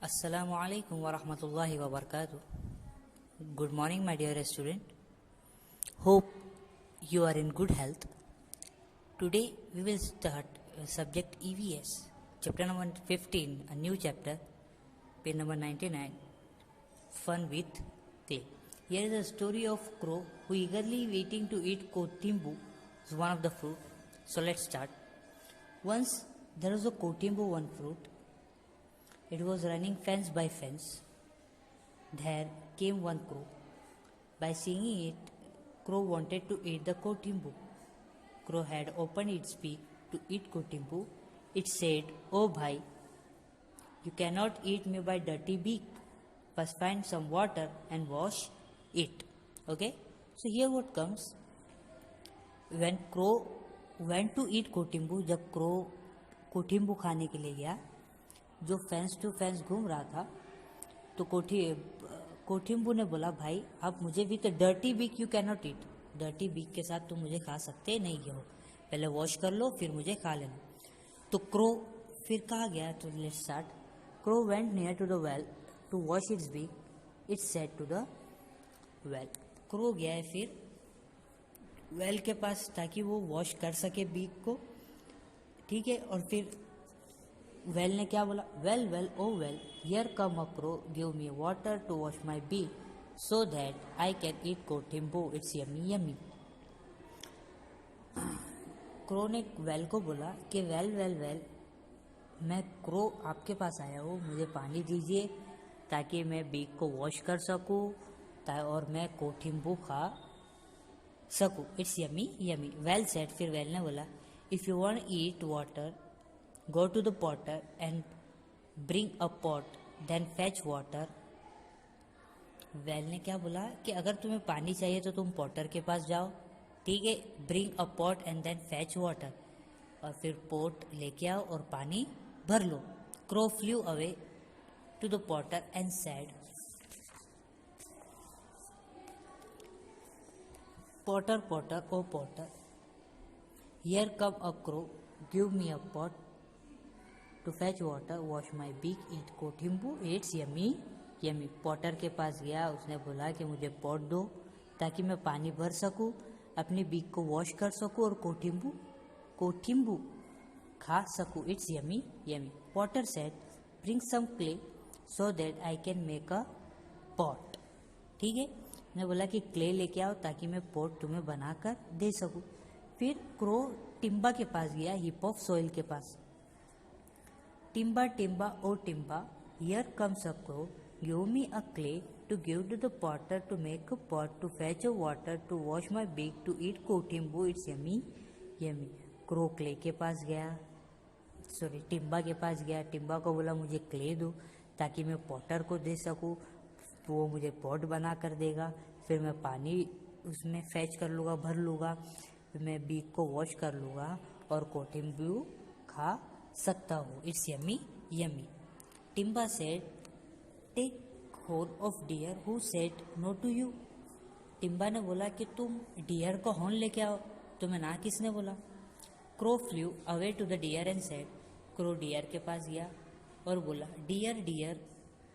Assalamu alaikum wa rahmatullahi wa barakatuh. Good morning, my dear student. Hope you are in good health. Today we will start subject EVS, chapter number 15, a new chapter, page number 99, Fun with Clay. Here is a story of crow who eagerly waiting to eat kotimbu, is one of the fruit. So let's start. Once there was a kotimbu, one fruit. It was running fence by fence. There came one crow. By seeing it, crow wanted to eat the kotimbu. Crow had opened its beak to eat kotimbu. It said, "Oh bhai, you cannot eat me by dirty beak. First find some water and wash it." Okay? So here what comes. When crow went to eat kotimbu, जब crow कोठिम्बू खाने के लिए गया, जो fence to fence घूम रहा था, तो कोठिम्बू ने बोला, भाई आप मुझे भी तो dirty beak you can not eat, dirty beak के साथ तुम मुझे खा सकते नहीं हो, पहले वॉश कर लो फिर मुझे खा लेना। तो क्रो फिर कहा गया, तो let's start. Crow went near to the well to wash its beak, its said to the well. Crow गया है फिर वेल के पास ताकि वो वॉश कर सके बीक को, ठीक है। और फिर वेल ने क्या बोला, well well oh well, here come a crow, give me water to wash my beak so that I can eat kotimbo, it's yummy yummy. Crow ने वेल को बोला कि वेल वेल वेल, मैं क्रो आपके पास आया हूँ, मुझे पानी दीजिए ताकि मैं बीक को वॉश कर सकूँ और मैं कोटिम्बो खा सकूँ, it's yummy yummy. Well said, फिर वेल ने बोला, if you want eat water go to the potter and bring a pot, then fetch water. Well ने क्या बोला कि अगर तुम्हें पानी चाहिए तो तुम पॉटर के पास जाओ, ठीक है, bring a pot and then fetch water, और फिर पोट लेके आओ और पानी भर लो। Crow flew away to the potter and said, Potter, potter, oh potter, here come a crow, give me a pot to fetch water, wash my beak, eat kothimbu, it's yummy yummy. Potter के पास गया, उसने बोला कि मुझे pot दो ताकि मैं पानी भर सकूं, अपनी बीक को वॉश कर सकूं और कोठिम्बू खा सकूं, it's yummy yummy. Potter said, bring some clay so that I can make a pot, ठीक है, उसने बोला कि क्ले लेके आओ ताकि मैं पॉट तुम्हें बनाकर दे सकूं। फिर क्रो टिम्बा के पास गया, हिप ऑफ सॉइल के पास। Timba, timba, oh timba, here comes a crow, give me a clay to give to the potter to make a pot, to fetch a water, to wash my beak, to eat kotimbu, it's yummy, yummy। Crow clay के पास गया, टिम्बा के पास गया, टिम्बा को बोला मुझे clay दो ताकि मैं पॉटर को दे सकूं, तो वो मुझे पॉट बना कर देगा, फिर मैं पानी उसमें फैच कर लूँगा, भर लूँगा, फिर मैं बीक को वॉश कर लूँगा और कोटिम्बू खा सकता हूँ, it's yummy yummy. Timba said, take hole of deer who said no to you. Timba ने बोला कि तुम डियर को हॉर्न लेके आओ, तुम्हें ना किसने बोला। Crow flew away to the deer and said, crow deer के पास गया और बोला, deer deer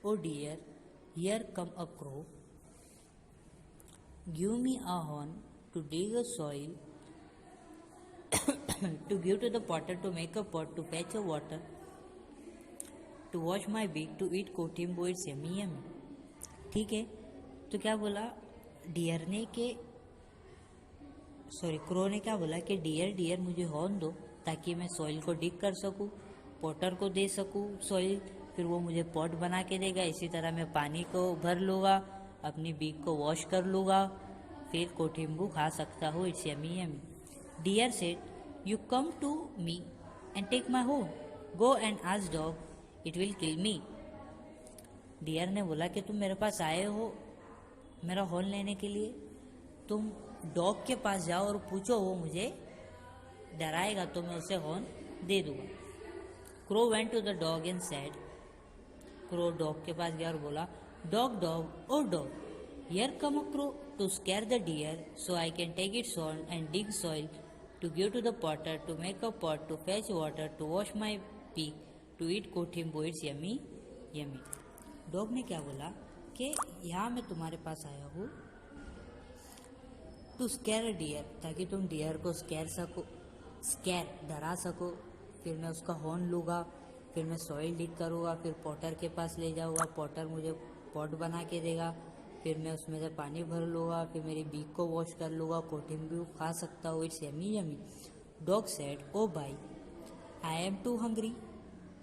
oh deer, here come a crow, give me a horn to dig a soil, to give to the potter to make a pot, to fetch a water, to wash my beak, to eat kotimbo, it's yummy yummy, ठीक है। तो क्या बोला dear ने के crow ने क्या बोला कि डियर डियर मुझे हॉर्न दो ताकि मैं सॉइल को डिग कर सकूं, पॉटर को दे सकूं सॉइल, फिर वो मुझे पॉट बना के देगा, इसी तरह मैं पानी को भर लूँगा, अपनी बीक को वॉश कर लूँगा, फिर कोटिम्बू खा सकता हूँ, it's yummy yummy. Deer said, You come to me and take my horn. Go and ask dog, it will kill me. Deer ने बोला कि तुम मेरे पास आए हो मेरा हॉर्न लेने के लिए, तुम डॉग के पास जाओ और पूछो, वो मुझे डराएगा तो मैं उसे हॉर्न दे दूंगा। Crow went to the dog and said, crow dog के पास गया और बोला, dog dog oh dog, here come a crow to scare the deer so I can take its horn and dig soil, to give to the potter, to make a pot, to fetch water, to wash my beak, to eat kotimbo, it's yummy yummy. Dog ने क्या बोला कि यहाँ मैं तुम्हारे पास आया हूँ to scare a dear, ताकि तुम डियर को स्कैर डरा सको। फिर मैं उसका हॉर्न लूँगा, फिर मैं सॉइल डिग करूँगा, फिर पॉटर के पास ले जाऊँगा, पॉटर मुझे पॉट बना के देगा, फिर मैं उसमें से पानी भर लूँगा, फिर मेरी बीक को वॉश कर लूँगा, कोटिम्बू खा सकता हूँ। It's yummy yummy. Dog said, oh भाई, I am too hungry,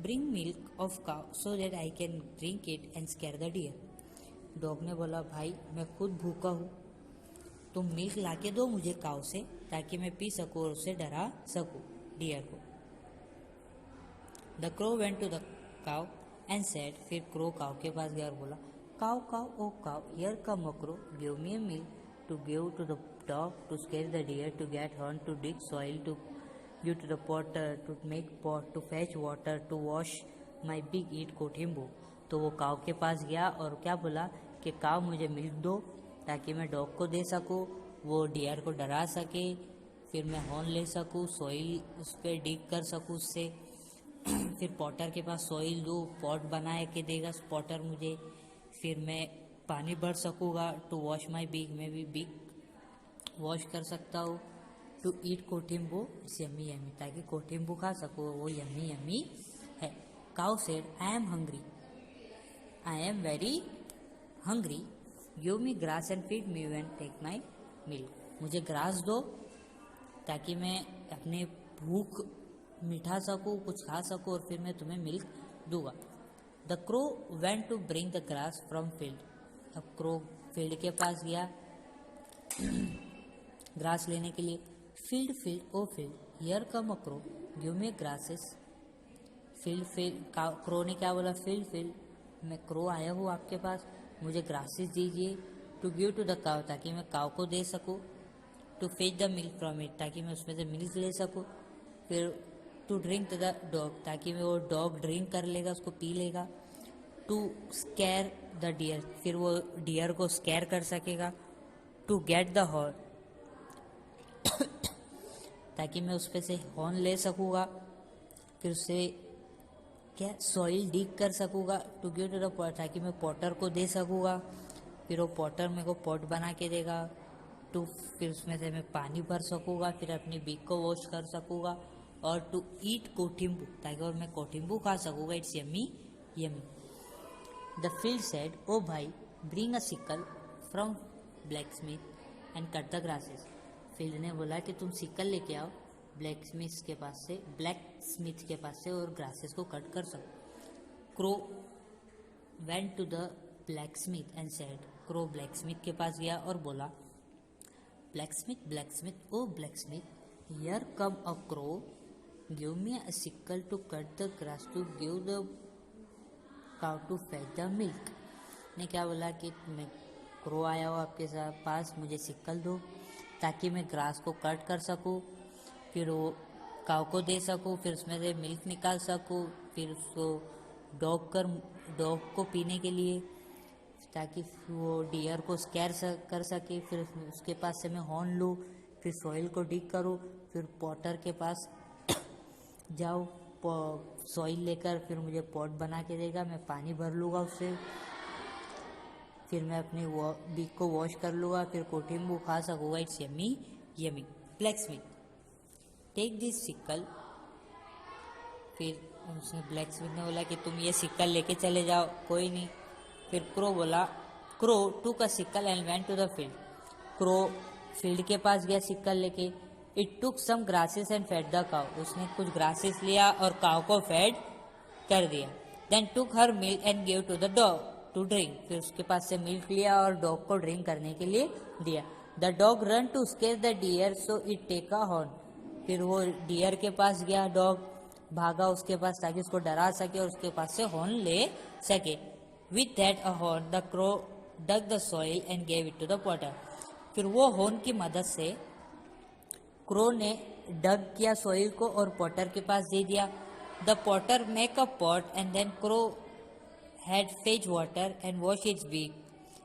bring milk of cow so that I can drink it and scare the deer. Dog ने बोला, भाई मैं खुद भूखा हूँ, तुम मिल्क लाके दो मुझे काउ से, ताकि मैं पी सकूँ और उसे डरा सकूँ, डियर को। The crow went to the cow and said, फिर क्रो काउ के पास गया और बोला, cow cow oh cow, here come a crow, give me a milk to give to the dog to scare the deer, to get horn, to dig soil, to give to the potter, to make pot, to fetch water, to wash my beak eat kothimbo. तो वो cow के पास गया और क्या बोला कि cow मुझे मिल्क दो ताकि मैं डॉग को दे सकूँ, वो डियर को डरा सके, फिर मैं हॉर्न ले सकूँ, सॉइल उस पर डिग कर सकूँ उससे, फिर पॉटर के पास सॉइल दो, पॉट बना के देगा पॉटर मुझे, फिर मैं पानी भर सकूँगा, टू वॉश माई बिग, मैं भी बिग वॉश कर सकता हूँ, to eat kothimbo, it's yummy yummy, ताकि कोठिम्बो खा सकूँ, वो यमी यमी है। Cow said, I am hungry, I am very hungry, give me grass and feed me and take my milk. मुझे ग्रास दो ताकि मैं अपने भूख मिटा सकूँ, कुछ खा सकूँ, और फिर मैं तुम्हें मिल्क दूंगा। The crow went to bring the grass from field. अब क्रो फील्ड के पास गया ग्रास लेने के लिए। Field field oh field, here come a crow, give me grasses. Field field, crow ने क्या बोला, फील्ड फील्ड, मैं क्रो आया हूँ आपके पास, मुझे ग्रासेस दीजिए। To give to the cow, ताकि मैं काउ को दे सकूँ। To fetch the milk from it, ताकि मैं उसमें से मिल्क ले सकूँ। फिर टू ड्रिंक द डॉग, ताकि मैं वो डॉग ड्रिंक कर लेगा, उसको पी लेगा। टू स्कैर द डियर, फिर वो डियर को स्कैर कर सकेगा। टू गेट द हॉर्न, ताकि मैं उस पे से हॉर्न ले सकूँगा, फिर उससे क्या सॉइल डिग कर सकूँगा। To give to the pot, ताकि मैं पॉटर को दे सकूँगा, फिर वो पॉटर मेरे को पॉट बना के देगा। टू, फिर उसमें से मैं पानी भर सकूँगा, फिर अपनी बीक को वॉश कर सकूँगा। और टू ईट कोठिम्बू, ताकि और मैं कोठिम्बू खा सकूँगा। It's yummy yummy. The field said, oh भाई, bring a sickle from blacksmith and cut the grasses. Field ने बोला कि तुम सिकल लेके आओ ब्लैक स्मिथ के पास से और ग्रासेस को कट कर सको। Crow went to the blacksmith and said, crow blacksmith के पास गया और बोला, blacksmith oh blacksmith, here come a crow, give me a sickle to cut the grass, to give the cow to fetch the milk. ने क्या बोला कि मैं क्रो आया हूँ आपके पास, मुझे सिकल दो ताकि मैं ग्रास को कट कर सकूँ, फिर वो काउ को दे सकूँ, फिर उसमें से मिल्क निकाल सकूँ, फिर उसको डॉग को पीने के लिए, ताकि वो डियर को स्कैर कर सके। फिर उसके पास से मैं हॉर्न लूँ, फिर सॉइल को डिग करूँ, फिर पॉटर के पास जाओ, सॉइल लेकर, फिर मुझे पॉट बना के देगा, मैं पानी भर लूँगा उससे, फिर मैं अपनी बीक को वॉश कर लूँगा, फिर कोठिम्बू खा सकूँगा। It's yummy yummy. Blacksmith, take this sickle. फिर उसने ब्लैक स्मिथ ने बोला कि तुम ये सिकल लेके चले जाओ, कोई नहीं। फिर crow took a sickle and went to the field. Crow field के पास गया सिकल लेके। It took some grasses and fed the cow, उसने कुछ ग्रासेस लिया और काउ को फेड कर दिया। Then took her milk and give to the dog to drink, फिर उसके पास से मिल्क लिया और डॉग को ड्रिंक करने के लिए दिया। The dog run to scare the deer so it take a horn, फिर वो डियर के पास गया, डॉग भागा उसके पास ताकि उसको डरा सके और उसके पास से हॉर्न ले सके। With that a horn the crow dug the soil and gave it to the potter, फिर वो हॉर्न की मदद से क्रो ने डग किया सॉइल को और पॉटर के पास दे दिया। The potter make a pot and then crow had fetch water and wash its beak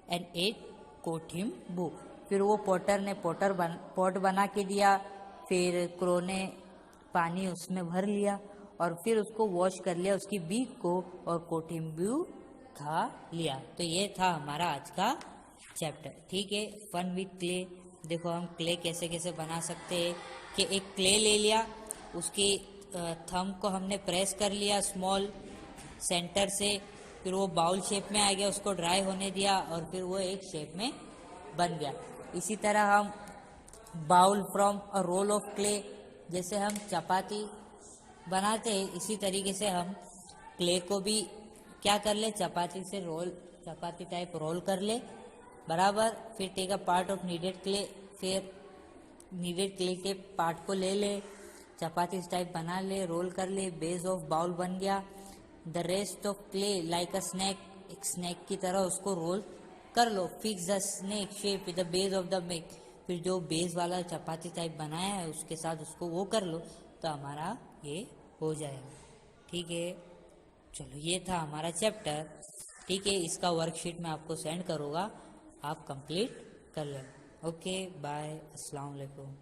and ate कोठिम्बू, फिर वो पॉटर ने पॉट बना के दिया, फिर क्रो ने पानी उसमें भर लिया और फिर उसको वॉश कर लिया उसकी बीक को और कोटिम्बू खा लिया। तो ये था हमारा आज का चैप्टर। ठीक है, फन विथ क्ले। देखो हम क्ले कैसे कैसे बना सकते हैं कि एक क्ले ले लिया, उसकी थंब को हमने प्रेस कर लिया स्मॉल सेंटर से, फिर वो बाउल शेप में आ गया, उसको ड्राई होने दिया और फिर वो एक शेप में बन गया। इसी तरह हम bowl from a roll of clay, जैसे हम चपाती बनाते हैं इसी तरीके से हम क्ले को भी क्या कर ले, चपाती से रोल, चपाती टाइप रोल कर ले बराबर। फिर take a part of kneaded clay, फिर नीडेड क्ले के पार्ट को ले ले, चपाती टाइप बना ले, रोल कर ले, बेस ऑफ बाउल बन गया। The rest of clay like a snack, एक स्नैक की तरह उसको रोल कर लो। Fix the snack shape with the base of the make, फिर जो बेस वाला चपाती टाइप बनाया है उसके साथ उसको वो कर लो, तो हमारा ये हो जाएगा। ठीक है, चलो ये था हमारा चैप्टर। ठीक है, इसका वर्कशीट मैं आपको सेंड करूँगा, आप कंप्लीट कर लेना। ओके बाय, अस्सलाम वालेकुम।